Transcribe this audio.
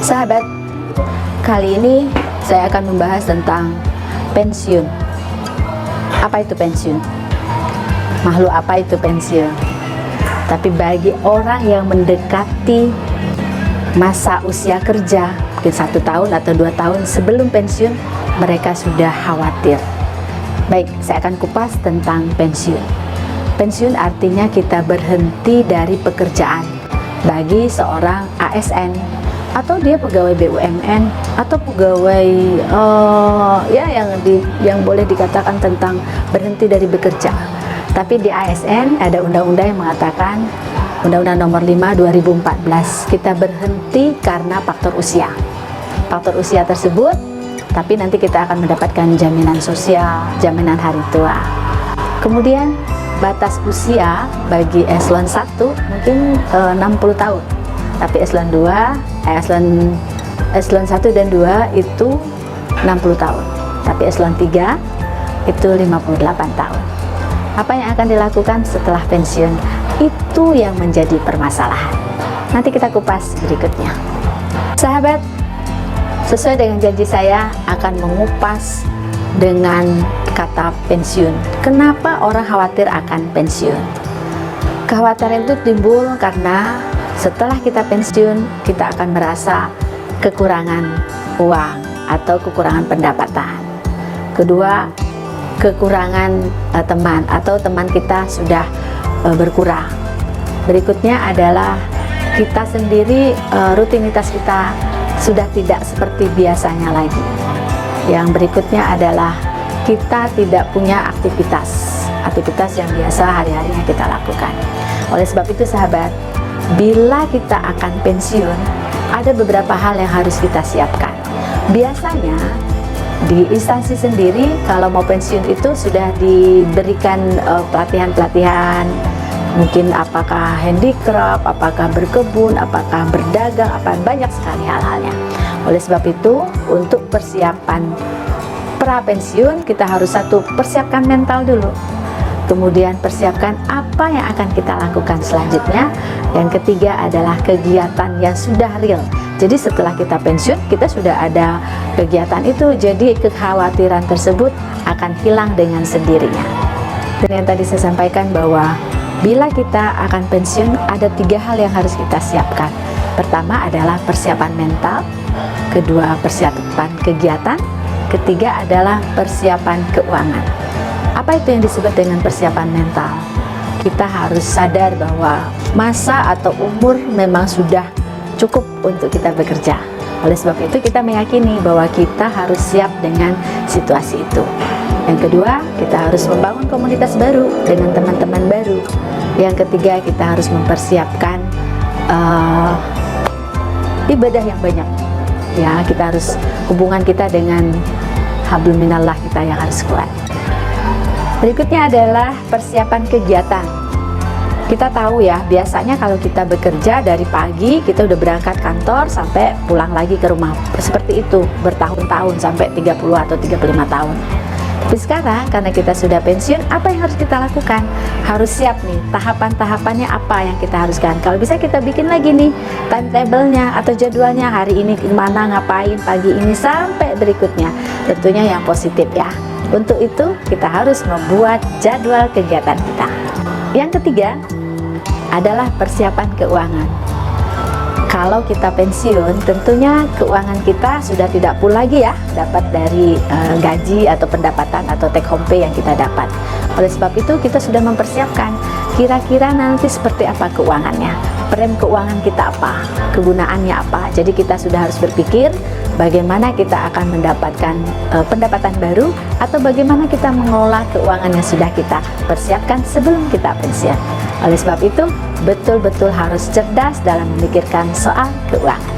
Sahabat, kali ini saya akan membahas tentang pensiun. Apa itu pensiun? Makhluk apa itu pensiun? Tapi bagi orang yang mendekati masa usia kerja, mungkin 1 tahun atau 2 tahun sebelum pensiun, mereka sudah khawatir. Baik, saya akan kupas tentang pensiun. Pensiun artinya kita berhenti dari pekerjaan. Bagi seorang ASN, atau dia pegawai BUMN, atau pegawai yang boleh dikatakan tentang berhenti dari bekerja. Tapi di ASN ada undang-undang yang mengatakan, Undang-Undang Nomor 5 2014, kita berhenti karena faktor usia. Faktor usia tersebut, tapi nanti kita akan mendapatkan jaminan sosial, jaminan hari tua. Kemudian batas usia bagi eselon 1 mungkin 60 tahun. Tapi eselon 1 dan 2 itu 60 tahun. Tapi eselon 3 itu 58 tahun. Apa yang akan dilakukan setelah pensiun? Itu yang menjadi permasalahan. Nanti kita kupas berikutnya. Sahabat, sesuai dengan janji saya akan mengupas dengan kata pensiun. Kenapa orang khawatir akan pensiun? Kekhawatiran itu timbul karena setelah kita pensiun, kita akan merasa kekurangan uang atau kekurangan pendapatan. Kedua, kekurangan teman atau teman kita sudah berkurang. Berikutnya adalah kita sendiri, rutinitas kita sudah tidak seperti biasanya lagi. Yang berikutnya adalah kita tidak punya aktivitas yang biasa hari-harinya kita lakukan. Oleh sebab itu sahabat, bila kita akan pensiun, ada beberapa hal yang harus kita siapkan. Biasanya di instansi sendiri kalau mau pensiun itu sudah diberikan pelatihan-pelatihan, mungkin apakah handicraft, apakah berkebun, apakah berdagang, banyak sekali hal-halnya. Oleh sebab itu, untuk persiapan pra pensiun kita harus persiapkan mental dulu. Kemudian persiapkan apa yang akan kita lakukan selanjutnya. Yang ketiga adalah kegiatan yang sudah real. Jadi setelah kita pensiun, kita sudah ada kegiatan itu. Jadi kekhawatiran tersebut akan hilang dengan sendirinya. Dan yang tadi saya sampaikan bahwa bila kita akan pensiun, ada 3 hal yang harus kita siapkan. Pertama adalah persiapan mental. Kedua, persiapan kegiatan. Ketiga adalah persiapan keuangan. Apa itu yang disebut dengan persiapan mental? Kita harus sadar bahwa masa atau umur memang sudah cukup untuk kita bekerja. Oleh sebab itu kita meyakini bahwa kita harus siap dengan situasi itu. Yang kedua, kita harus membangun komunitas baru dengan teman-teman baru. Yang ketiga, kita harus mempersiapkan ibadah yang banyak. Ya, kita harus hubungan kita dengan hablum minallah kita yang harus kuat. Berikutnya adalah persiapan kegiatan. Kita tahu ya, biasanya kalau kita bekerja dari pagi, kita udah berangkat kantor sampai pulang lagi ke rumah. Seperti itu, bertahun-tahun sampai 30 atau 35 tahun. Tapi sekarang, karena kita sudah pensiun, apa yang harus kita lakukan? Harus siap nih, tahapan-tahapannya apa yang kita haruskan. Kalau bisa kita bikin lagi nih, timetable-nya atau jadwalnya, hari ini kemana, ngapain, pagi ini sampai berikutnya. Tentunya yang positif ya. Untuk itu, kita harus membuat jadwal kegiatan kita. Yang ketiga adalah persiapan keuangan. Kalau kita pensiun, tentunya keuangan kita sudah tidak full lagi ya, dapat dari gaji atau pendapatan atau take home pay yang kita dapat. Oleh sebab itu, kita sudah mempersiapkan kira-kira nanti seperti apa keuangannya, frame keuangan kita apa, kegunaannya apa. Jadi kita sudah harus berpikir bagaimana kita akan mendapatkan pendapatan baru, atau bagaimana kita mengelola keuangan yang sudah kita persiapkan sebelum kita pensiun. Oleh sebab itu, betul-betul harus cerdas dalam memikirkan soal keuangan.